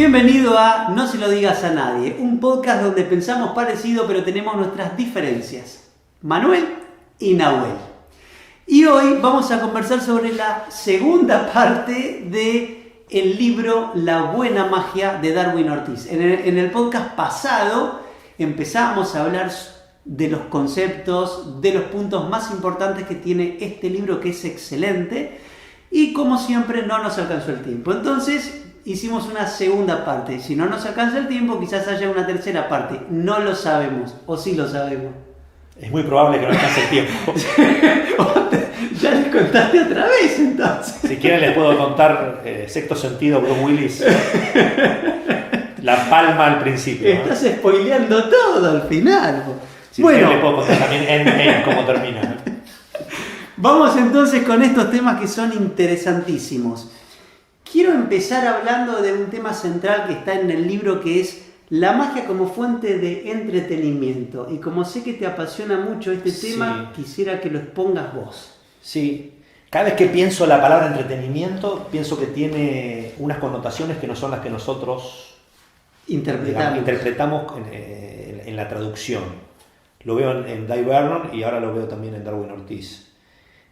Bienvenido a No se lo digas a nadie, un podcast donde pensamos parecido pero tenemos nuestras diferencias. Manuel y Nahuel. Y hoy vamos a conversar sobre la segunda parte del libro La buena magia de Darwin Ortiz. En el podcast pasado empezamos a hablar de los conceptos, de los puntos más importantes que tiene este libro, que es excelente, y como siempre no nos alcanzó el tiempo. Entonces hicimos una segunda parte. Si no nos alcanza el tiempo, quizás haya una tercera parte. No lo sabemos, o sí lo sabemos. Es muy probable que no alcance el tiempo. Ya les contaste otra vez, entonces. Si quieren les puedo contar Sexto Sentido, Bruce Willis. La palma al principio, ¿no? Estás spoileando todo al final. Si bueno, les puedo contar también en cómo termina, ¿no? Vamos entonces con estos temas que son interesantísimos. Quiero empezar hablando de un tema central que está en el libro, que es la magia como fuente de entretenimiento. Y como sé que te apasiona mucho este tema, quisiera que lo expongas vos. Sí, cada vez que pienso la palabra entretenimiento, pienso que tiene unas connotaciones que no son las que nosotros interpretamos en la traducción. Lo veo en Dave Vernon y ahora lo veo también en Darwin Ortiz.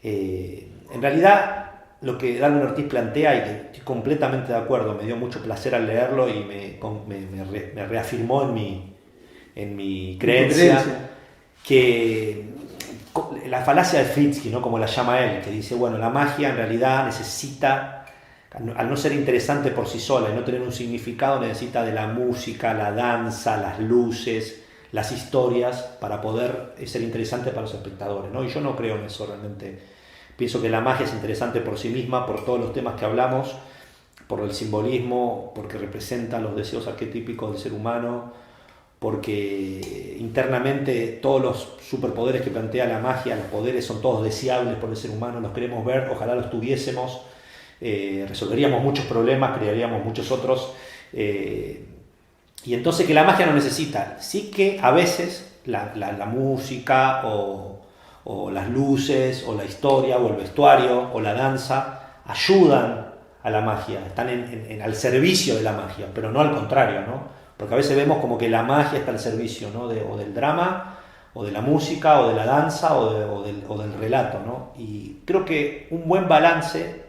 En realidad, lo que Darwin Ortiz plantea, y que estoy completamente de acuerdo, me dio mucho placer al leerlo y me reafirmó en mi creencia, que la falacia de Fritsky, ¿no? Como la llama él, que dice, bueno, la magia en realidad necesita, al no ser interesante por sí sola y no tener un significado, necesita de la música, la danza, las luces, las historias para poder ser interesante para los espectadores, ¿no? Y yo no creo en eso realmente. Pienso que la magia es interesante por sí misma, por todos los temas que hablamos, por el simbolismo, porque representa los deseos arquetípicos del ser humano, porque internamente todos los superpoderes que plantea la magia, los poderes son todos deseables por el ser humano, los queremos ver, ojalá los tuviésemos, resolveríamos muchos problemas, crearíamos muchos otros, y entonces que la magia no necesita, sí que a veces la música o las luces, o la historia, o el vestuario, o la danza, ayudan a la magia, están al servicio de la magia, pero no al contrario, ¿no? Porque a veces vemos como que la magia está al servicio, ¿no? O del drama, o de la música, o de la danza, o del relato, ¿no? Y creo que un buen balance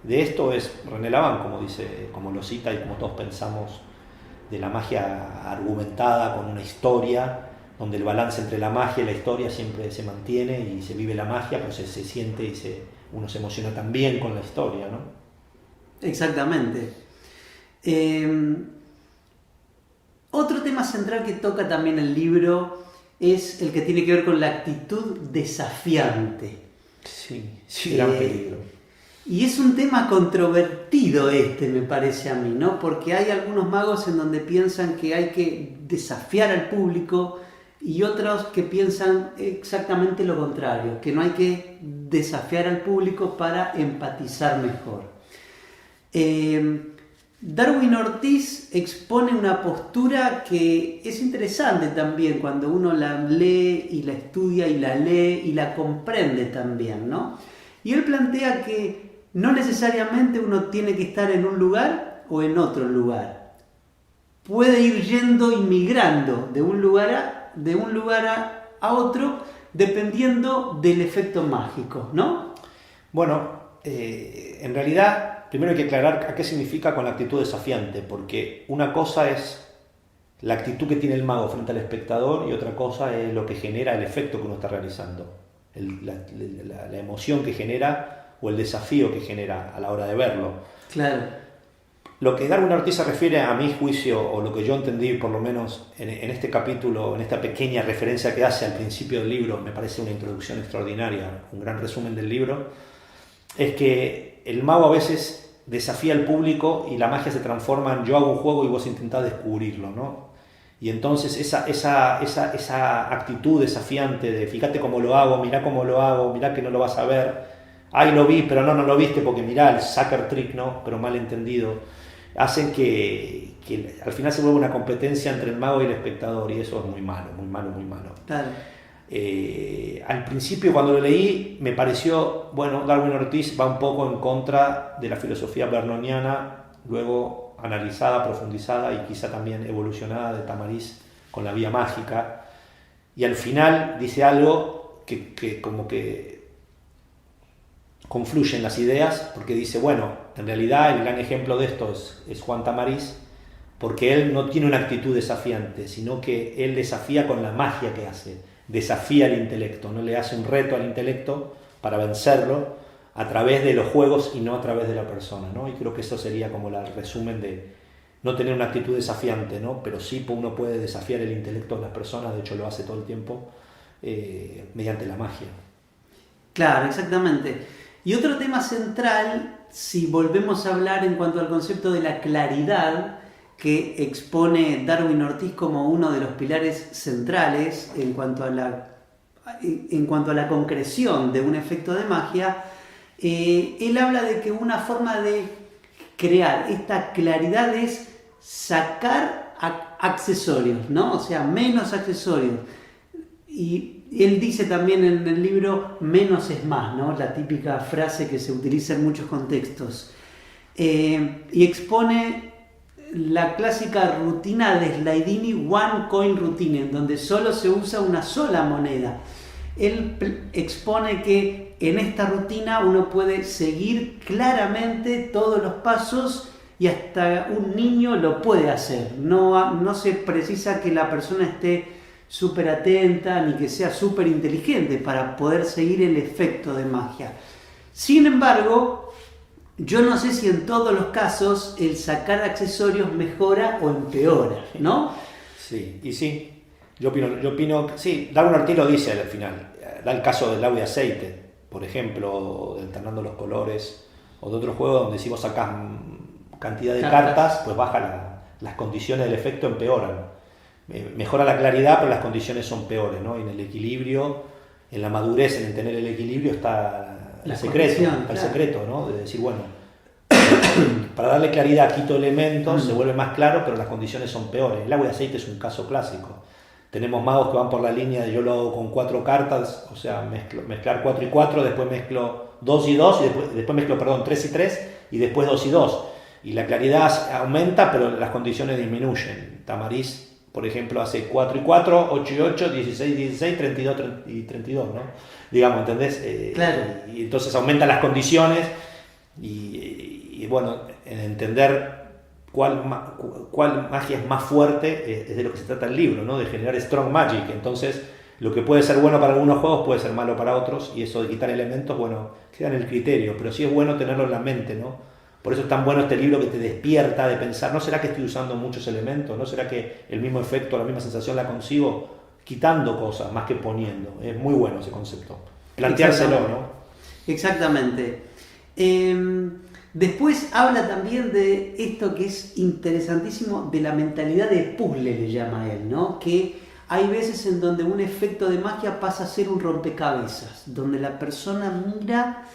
de esto es René Laván, como dice, como lo cita y como todos pensamos, de la magia argumentada con una historia, donde el balance entre la magia y la historia siempre se mantiene y se vive la magia, pero se siente y uno se emociona también con la historia, ¿no? Exactamente. Otro tema central que toca también el libro es el que tiene que ver con la actitud desafiante. Sí, gran peligro. Y es un tema controvertido me parece a mí, ¿no? Porque hay algunos magos en donde piensan que hay que desafiar al público, y otros que piensan exactamente lo contrario, que no hay que desafiar al público para empatizar mejor. Darwin Ortiz expone una postura que es interesante también cuando uno la lee y la estudia y la lee y la comprende también, ¿no? Y él plantea que no necesariamente uno tiene que estar en un lugar o en otro lugar. Puede ir yendo y migrando de un lugar a otro, dependiendo del efecto mágico, ¿no? Bueno, en realidad, primero hay que aclarar a qué significa con la actitud desafiante, porque una cosa es la actitud que tiene el mago frente al espectador y otra cosa es lo que genera el efecto que uno está realizando, la emoción que genera o el desafío que genera a la hora de verlo. Claro. Lo que Darwin Ortiz se refiere, a mi juicio, o lo que yo entendí por lo menos en este capítulo, en esta pequeña referencia que hace al principio del libro, me parece una introducción extraordinaria, un gran resumen del libro, es que el mago a veces desafía al público y la magia se transforma en yo hago un juego y vos intentás descubrirlo, ¿no? Y entonces esa actitud desafiante de fíjate cómo lo hago, mirá que no lo vas a ver, ay lo vi, pero no lo viste porque mirá el sucker trick, ¿no? Pero mal entendido. Hacen que al final se vuelva una competencia entre el mago y el espectador, y eso es muy malo. Claro. Al principio cuando lo leí me pareció, bueno, Darwin Ortiz va un poco en contra de la filosofía vernoniana, luego analizada, profundizada y quizá también evolucionada de Tamariz con la vía mágica. Y al final dice algo que como que confluyen las ideas, porque dice, bueno, en realidad el gran ejemplo de esto es Juan Tamariz, porque él no tiene una actitud desafiante, sino que él desafía con la magia que hace, desafía el intelecto, no le hace un reto al intelecto para vencerlo a través de los juegos y no a través de la persona, ¿no? Y creo que eso sería como el resumen de no tener una actitud desafiante, ¿no? Pero sí uno puede desafiar el intelecto de las personas, de hecho lo hace todo el tiempo, mediante la magia. Claro, exactamente. Y otro tema central, si volvemos a hablar en cuanto al concepto de la claridad, que expone Darwin Ortiz como uno de los pilares centrales en cuanto a la concreción de un efecto de magia, él habla de que una forma de crear esta claridad es sacar accesorios, ¿no? O sea, menos accesorios. Y él dice también en el libro, menos es más, ¿no? La típica frase que se utiliza en muchos contextos. Y expone la clásica rutina de Slaidini One Coin Routine, en donde solo se usa una sola moneda. Él expone que en esta rutina uno puede seguir claramente todos los pasos y hasta un niño lo puede hacer. No se precisa que la persona esté súper atenta ni que sea súper inteligente para poder seguir el efecto de magia. Sin embargo, yo no sé si en todos los casos el sacar accesorios mejora o empeora, ¿no? Sí, y sí, yo opino que sí, Darwin Ortiz lo dice al final, da el caso del agua y aceite, por ejemplo, alternando los colores, o de otros juegos donde si vos sacás cantidad de cartas, pues baja las condiciones del efecto, empeoran. Mejora la claridad, pero las condiciones son peores, ¿no? Y en el equilibrio, en la madurez, en el tener el equilibrio está el secreto, ¿no? De decir, bueno, para darle claridad quito elementos, se vuelve más claro, pero las condiciones son peores. El agua y aceite es un caso clásico. Tenemos magos que van por la línea de yo lo hago con 4 cartas, o sea, mezclar 4 y 4, después mezclo 2 y 2, y después mezclo, 3 y 3, y después 2 y 2. Y la claridad aumenta, pero las condiciones disminuyen. Tamariz, por ejemplo, hace 4 y 4, 8 y 8, 16 y 16, 32 y 32, ¿no? Digamos, ¿entendés? Claro. Y entonces aumentan las condiciones y bueno, en entender cuál magia es más fuerte es de lo que se trata el libro, ¿no? De generar strong magic. Entonces, lo que puede ser bueno para algunos juegos puede ser malo para otros, y eso de quitar elementos, bueno, queda en el criterio, pero sí es bueno tenerlo en la mente, ¿no? Por eso es tan bueno este libro que te despierta de pensar, ¿no será que estoy usando muchos elementos? ¿No será que el mismo efecto, la misma sensación la consigo quitando cosas más que poniendo? Es muy bueno ese concepto. Planteárselo, ¿no? Exactamente. Después habla también de esto que es interesantísimo, de la mentalidad de puzzle, le llama él, ¿no? Que hay veces en donde un efecto de magia pasa a ser un rompecabezas, donde la persona mira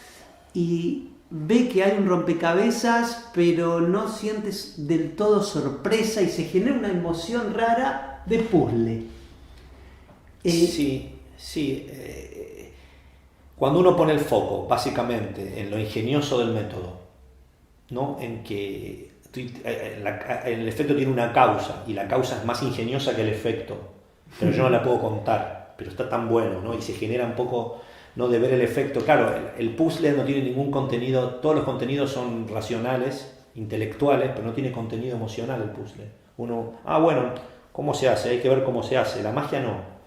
y ve que hay un rompecabezas, pero no sientes del todo sorpresa y se genera una emoción rara de puzzle. Sí. Cuando uno pone el foco, básicamente, en lo ingenioso del método, ¿no? En que el efecto tiene una causa, y la causa es más ingeniosa que el efecto, pero yo no la puedo contar, pero está tan bueno, ¿no? Y se genera un poco, ¿no?, de ver el efecto. Claro, el puzzle no tiene ningún contenido, todos los contenidos son racionales, intelectuales, pero no tiene contenido emocional el puzzle. Uno, bueno, ¿cómo se hace? Hay que ver cómo se hace. La magia no.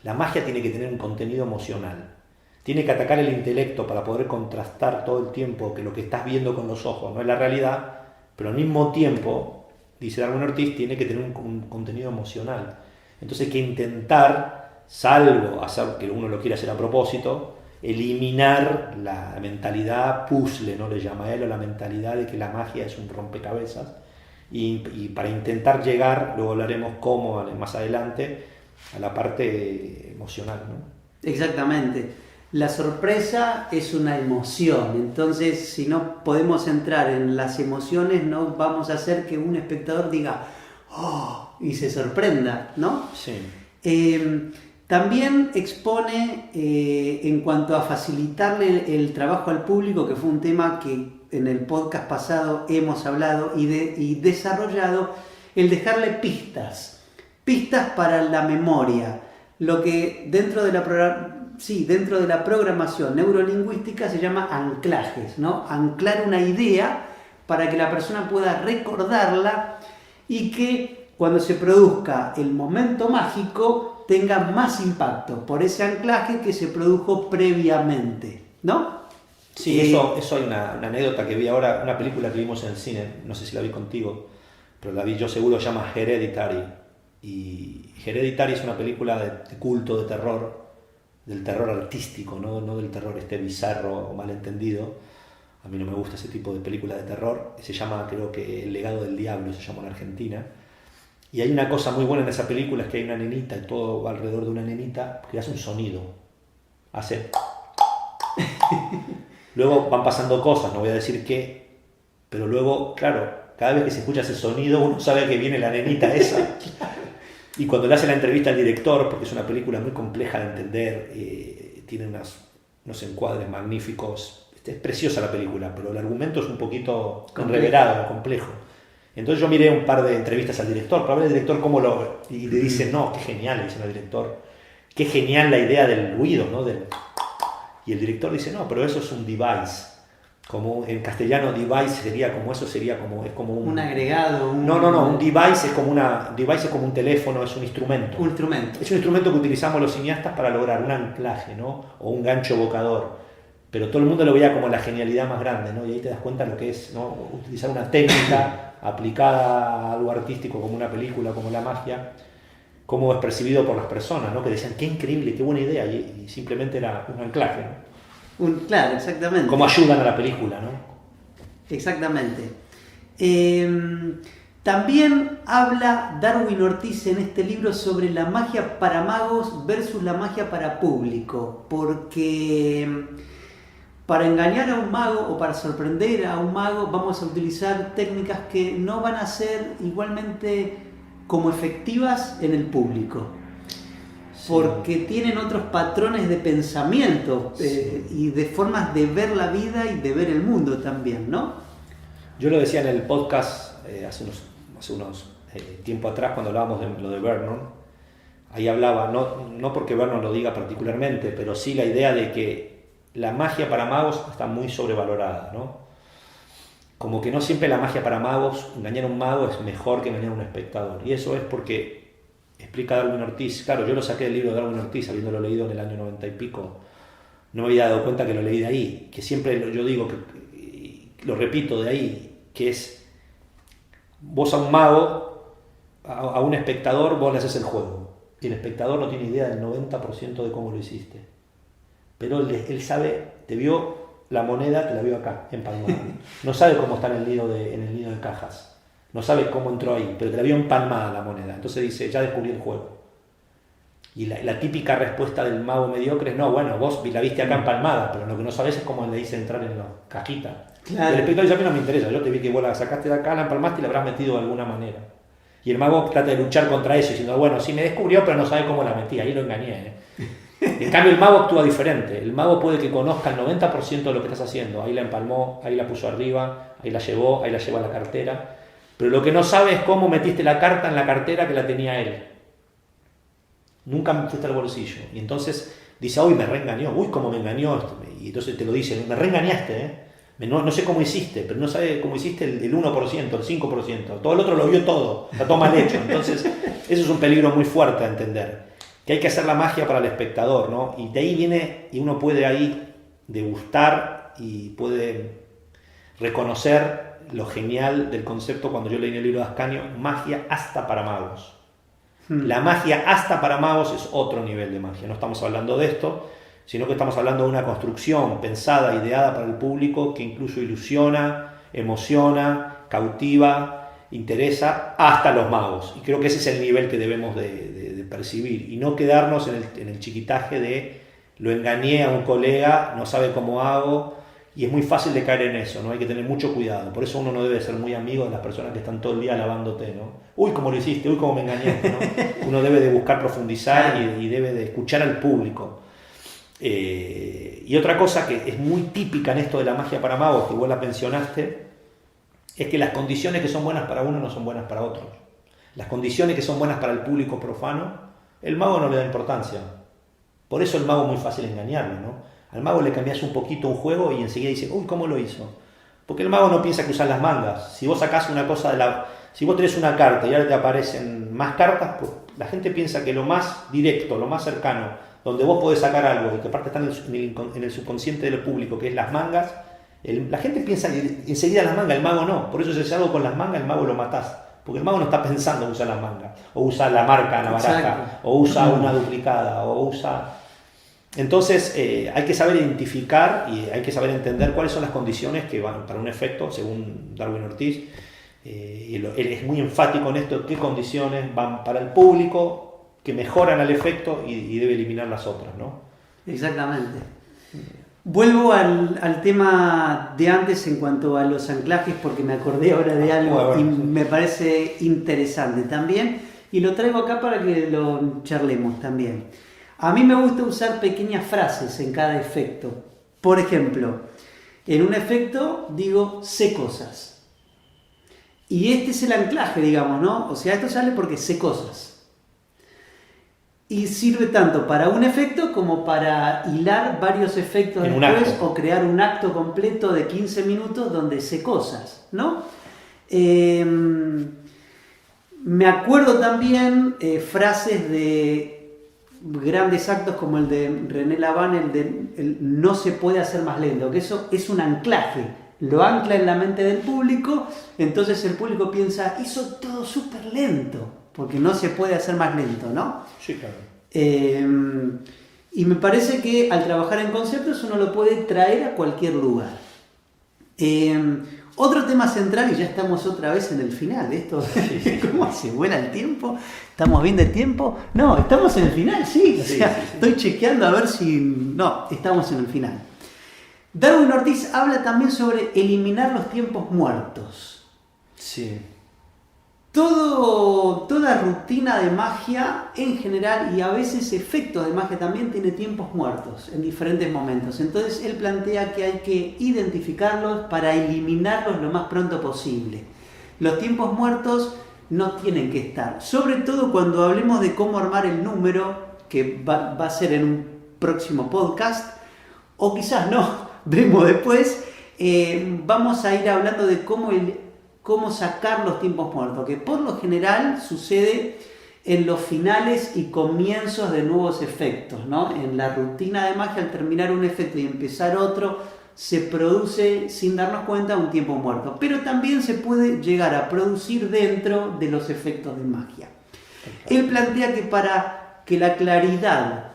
La magia tiene que tener un contenido emocional. Tiene que atacar el intelecto para poder contrastar todo el tiempo que lo que estás viendo con los ojos no es la realidad, pero al mismo tiempo, dice Darwin Ortiz, tiene que tener un contenido emocional. Entonces hay que intentar, salvo hacer que uno lo quiera hacer a propósito, eliminar la mentalidad puzzle, ¿no?, le llama él, o la mentalidad de que la magia es un rompecabezas, y para intentar llegar, luego hablaremos cómo más adelante, a la parte emocional, ¿no? Exactamente. La sorpresa es una emoción, entonces si no podemos entrar en las emociones, no vamos a hacer que un espectador diga ¡oh!, y se sorprenda, ¿no? Sí. También expone en cuanto a facilitarle el trabajo al público, que fue un tema que en el podcast pasado hemos hablado y desarrollado, el dejarle pistas para la memoria, lo que dentro de la programación neurolingüística se llama anclajes, ¿no? Anclar una idea para que la persona pueda recordarla y que cuando se produzca el momento mágico tenga más impacto por ese anclaje que se produjo previamente, ¿no? Sí, eso hay una anécdota que vi ahora, una película que vimos en el cine, no sé si la vi contigo, pero la vi yo seguro, se llama Hereditary. Y Hereditary es una película de culto, de terror, del terror artístico, no del terror bizarro o malentendido. A mí no me gusta ese tipo de película de terror. Se llama, creo que El legado del diablo, se llama en Argentina. Y hay una cosa muy buena en esa película, es que hay una nenita y todo va alrededor de una nenita que hace un sonido. Hace... Luego van pasando cosas, no voy a decir qué, pero luego, claro, cada vez que se escucha ese sonido uno sabe que viene la nenita esa. Y cuando le hace la entrevista al director, porque es una película muy compleja de entender, tiene unos encuadres magníficos, es preciosa la película, pero el argumento es un poquito enreverado, complejo. Entonces yo miré un par de entrevistas al director para ver el director cómo lo... Y le dicen, no, qué genial, le dicen al director, qué genial la idea del ruido, ¿no? Y el director dice, no, pero eso es un device. Como en castellano device sería como un agregado. No, un device es como un teléfono, es un instrumento. Un instrumento. Es un instrumento que utilizamos los cineastas para lograr un anclaje, ¿no? O un gancho evocador. Pero todo el mundo lo veía como la genialidad más grande, ¿no? Y ahí te das cuenta lo que es, ¿no? Utilizar una técnica aplicada a algo artístico como una película, como la magia, cómo es percibido por las personas, ¿no? Que decían, qué increíble, qué buena idea, y simplemente era un anclaje, ¿no? Claro, exactamente. Cómo ayudan a la película, ¿no? Exactamente. También habla Darwin Ortiz en este libro sobre la magia para magos versus la magia para público, porque para engañar a un mago o para sorprender a un mago vamos a utilizar técnicas que no van a ser igualmente como efectivas en el público, porque tienen otros patrones de pensamiento y de formas de ver la vida y de ver el mundo también, ¿no? Yo lo decía en el podcast hace unos tiempo atrás cuando hablábamos de lo de Vernon. Ahí hablaba, no porque Vernon lo diga particularmente, pero sí la idea de que la magia para magos está muy sobrevalorada, ¿no? Como que no siempre la magia para magos, engañar a un mago es mejor que engañar a un espectador. Y eso es porque, explica Darwin Ortiz, claro, yo lo saqué del libro de Darwin Ortiz, habiéndolo leído en el año 90 y pico, no me había dado cuenta que lo leí de ahí, que siempre yo digo, lo repito de ahí, que es, vos a un mago, a un espectador, vos le haces el juego, y el espectador no tiene idea del 90% de cómo lo hiciste. Pero él sabe, te vio la moneda, te la vio acá, empalmada. No sabe cómo está en el nido de cajas. No sabe cómo entró ahí, pero te la vio empalmada la moneda. Entonces dice, ya descubrí el juego. Y la típica respuesta del mago mediocre es, no, bueno, vos la viste acá empalmada, pero lo que no sabes es cómo le hice entrar en la cajita. Claro. El espectador dice, a mí no me interesa, yo te vi que vos la sacaste de acá, la empalmaste y la habrás metido de alguna manera. Y el mago trata de luchar contra eso, diciendo, bueno, sí me descubrió, pero no sabe cómo la metí, ahí lo engañé, En cambio el mago actúa diferente, el mago puede que conozca el 90% de lo que estás haciendo, ahí la empalmó, ahí la puso arriba, ahí la llevó a la cartera, pero lo que no sabe es cómo metiste la carta en la cartera que la tenía él. Nunca me fuiste al bolsillo, y entonces dice, uy, me reengañó, uy, cómo me engañó, y entonces te lo dice, me reengañaste, no sé cómo hiciste, pero no sabe cómo hiciste el 1%, el 5%, todo el otro lo vio todo, está todo mal hecho, entonces eso es un peligro muy fuerte a entender. Que hay que hacer la magia para el espectador, ¿no? Y de ahí viene, y uno puede ahí degustar y puede reconocer lo genial del concepto cuando yo leí en el libro de Ascanio, magia hasta para magos. La magia hasta para magos es otro nivel de magia, no estamos hablando de esto, sino que estamos hablando de una construcción pensada, ideada para el público, que incluso ilusiona, emociona, cautiva, interesa hasta los magos. Y creo que ese es el nivel que debemos de percibir y no quedarnos en el chiquitaje de lo engañé a un colega, no sabe cómo hago, y es muy fácil de caer en eso, ¿no? Hay que tener mucho cuidado. Por eso uno no debe ser muy amigo de las personas que están todo el día alabándote, ¿no? Uy, cómo lo hiciste, uy, cómo me engañaste, ¿no? Uno debe de buscar profundizar y debe de escuchar al público. Y otra cosa que es muy típica en esto de la magia para magos, que vos la mencionaste, es que las condiciones que son buenas para uno no son buenas para otros. Las condiciones que son buenas para el público profano, el mago no le da importancia. Por eso el mago es muy fácil engañarlo, ¿no? Al mago le cambias un poquito un juego y enseguida dice, uy, ¿cómo lo hizo? Porque el mago no piensa que usar las mangas. Si vos sacás una cosa si vos tenés una carta y ahora te aparecen más cartas, pues la gente piensa que lo más directo, lo más cercano, donde vos podés sacar algo y que aparte está en el subconsciente del público, que es las mangas, la gente piensa enseguida en las mangas, el mago no. Por eso si haces algo con las mangas, el mago lo matás. Porque el mago no está pensando en usar las mangas, o usar la marca en la baraja, Exacto. o usa una duplicada, o usa... Entonces hay que saber identificar y hay que saber entender cuáles son las condiciones que van para un efecto, según Darwin Ortiz. Y él es muy enfático en esto, qué condiciones van para el público, que mejoran al efecto y debe eliminar las otras, ¿no? Exactamente. Vuelvo al tema de antes en cuanto a los anclajes, porque me acordé ahora de algo y me parece interesante también, y lo traigo acá para que lo charlemos también. A mí me gusta usar pequeñas frases en cada efecto. Por ejemplo, en un efecto digo sé cosas. Y este es el anclaje, digamos, ¿no? O sea, esto sale porque sé cosas. Y sirve tanto para un efecto como para hilar varios efectos después o crear un acto completo de 15 minutos donde sé cosas, ¿no? Me acuerdo también frases de grandes actos como el de René Laván, el no se puede hacer más lento, que eso es un anclaje, lo ancla en la mente del público, entonces el público piensa, hizo todo súper lento, porque no se puede hacer más lento, ¿no? Sí, claro. Y me parece que al trabajar en conceptos uno lo puede traer a cualquier lugar. Otro tema central, y ya estamos otra vez en el final, esto, ¿cómo se vuela el tiempo? ¿Estamos viendo el tiempo? No, estamos en el final, sí. O sea, estoy chequeando a ver si... No, estamos en el final. Darwin Ortiz habla también sobre eliminar los tiempos muertos. Sí. Toda rutina de magia en general y a veces efectos de magia también tiene tiempos muertos en diferentes momentos. Entonces él plantea que hay que identificarlos para eliminarlos lo más pronto posible. Los tiempos muertos no tienen que estar. Sobre todo cuando hablemos de cómo armar el número, que va a ser en un próximo podcast, o quizás no, vemos después, vamos a ir hablando de cómo sacar los tiempos muertos, que por lo general sucede en los finales y comienzos de nuevos efectos, ¿no? En la rutina de magia, al terminar un efecto y empezar otro, se produce sin darnos cuenta un tiempo muerto, pero también se puede llegar a producir dentro de los efectos de magia. Él plantea que para que la claridad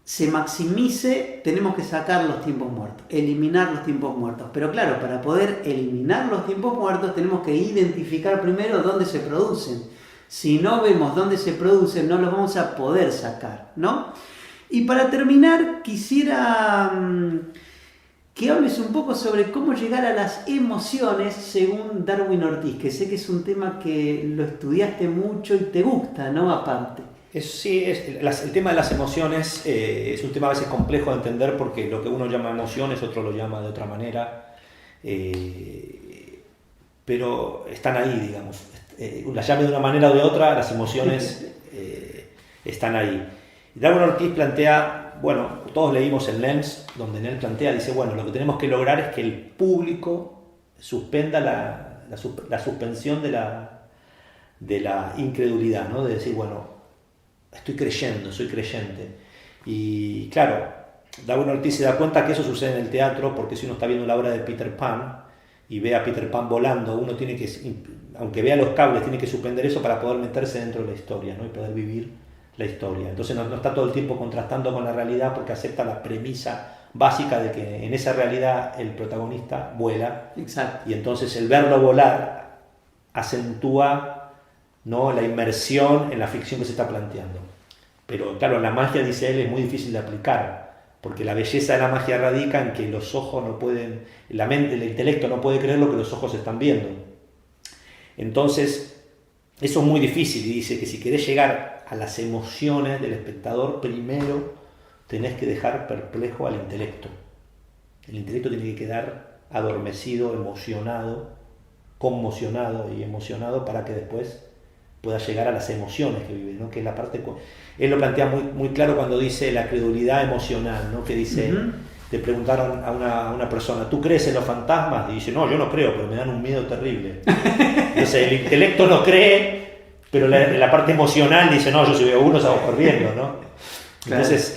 se maximice, tenemos que sacar los tiempos muertos, eliminar los tiempos muertos. Pero claro, para poder eliminar los tiempos muertos tenemos que identificar primero dónde se producen. Si no vemos dónde se producen, no los vamos a poder sacar, ¿no? Y para terminar, quisiera que hables un poco sobre cómo llegar a las emociones según Darwin Ortiz, que sé que es un tema que lo estudiaste mucho y te gusta, ¿no? Aparte. El tema de las emociones es un tema a veces complejo de entender porque lo que uno llama emociones, otro lo llama de otra manera, pero están ahí, digamos. Las llame de una manera o de otra, las emociones están ahí. Darwin Ortiz plantea, bueno, todos leímos el Lens, donde en él plantea, dice, bueno, lo que tenemos que lograr es que el público suspenda la suspensión de la incredulidad, ¿no? De decir, bueno, estoy creyendo, soy creyente. Y claro, Darwin Ortiz se da cuenta que eso sucede en el teatro, porque si uno está viendo la obra de Peter Pan y ve a Peter Pan volando, uno tiene que, aunque vea los cables, tiene que suspender eso para poder meterse dentro de la historia, ¿no? Y poder vivir la historia. Entonces no está todo el tiempo contrastando con la realidad porque acepta la premisa básica de que en esa realidad el protagonista vuela. Exacto. Y entonces el verlo volar acentúa, ¿no?, la inmersión en la ficción que se está planteando. Pero claro, la magia, dice él, es muy difícil de aplicar, porque la belleza de la magia radica en que los ojos no pueden, la mente, el intelecto no puede creer lo que los ojos están viendo. Entonces, eso es muy difícil, y dice que si querés llegar a las emociones del espectador, primero tenés que dejar perplejo al intelecto. El intelecto tiene que quedar adormecido, emocionado, conmocionado y emocionado para que después pueda llegar a las emociones que vive, ¿no? Que es la parte... Él lo plantea muy claro cuando dice la credulidad emocional, ¿no? Que dice, le preguntaron a una persona, ¿tú crees en los fantasmas? Y dice, no, yo no creo, pero me dan un miedo terrible. Entonces el intelecto no cree, pero la parte emocional dice, no, yo si veo uno salgo corriendo, ¿no? Entonces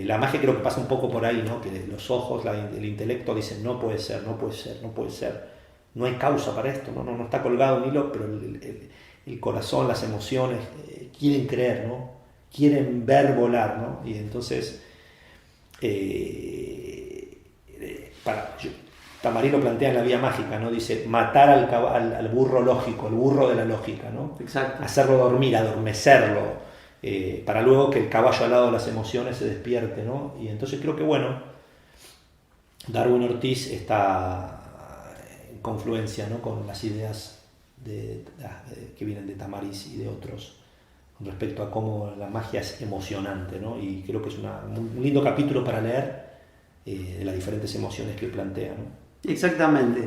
la magia creo que pasa un poco por ahí, ¿no? Que los ojos, el intelecto dicen, no puede ser, no puede ser, no puede ser. No hay causa para esto, no está colgado un hilo, pero el corazón, las emociones quieren creer, ¿no? Quieren ver volar, ¿no? Y entonces Tamarí lo plantea en La Vía Mágica, ¿no? Dice matar al burro lógico, el burro de la lógica, ¿no? Exacto. Hacerlo dormir, adormecerlo, para luego que el caballo al lado de las emociones se despierte, ¿no? Y entonces creo que bueno, Darwin Ortiz está en confluencia, ¿no? Con las ideas que vienen de Tamariz y de otros con respecto a cómo la magia es emocionante, ¿no? Y creo que es un lindo capítulo para leer de las diferentes emociones que él plantea, ¿no? Exactamente.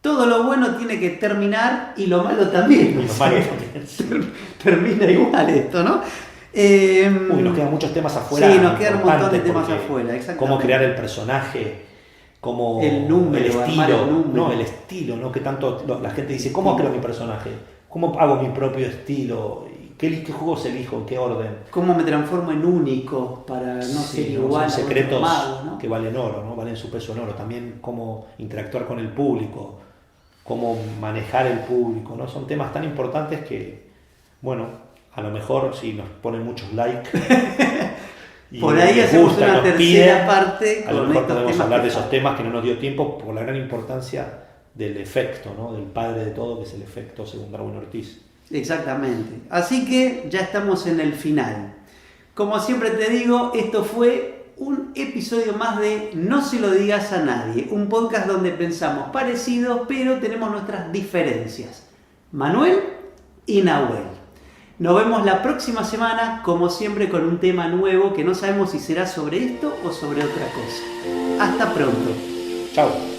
Todo lo bueno tiene que terminar y lo malo también. Y lo malo también. Termina igual esto, ¿no? Nos quedan muchos temas afuera. Sí, nos quedan un montón de temas afuera, exactamente. Cómo crear el personaje, cómo el número, el estilo, ¿no? Que tanto la gente dice, ¿cómo creo mi personaje? ¿Cómo hago mi propio estilo? ¿Qué juegos elijo? ¿En qué orden? ¿Cómo me transformo en único para no ser igual? Son secretos magos, ¿no? que valen oro, ¿no? Valen su peso en oro. También cómo interactuar con el público, cómo manejar el público, ¿no? Son temas tan importantes que, bueno, a lo mejor si nos ponen muchos likes y por ahí hacemos una tercera parte. A lo mejor podemos hablar de esos temas que no nos dio tiempo por la gran importancia del efecto, ¿no? Del padre de todo, que es el efecto según Darwin Ortiz. Exactamente. Así que ya estamos en el final. Como siempre te digo, esto fue un episodio más de No se lo digas a nadie, un podcast donde pensamos parecidos, pero tenemos nuestras diferencias. Manuel y Nahuel. Nos vemos la próxima semana, como siempre, con un tema nuevo que no sabemos si será sobre esto o sobre otra cosa. Hasta pronto. Chao.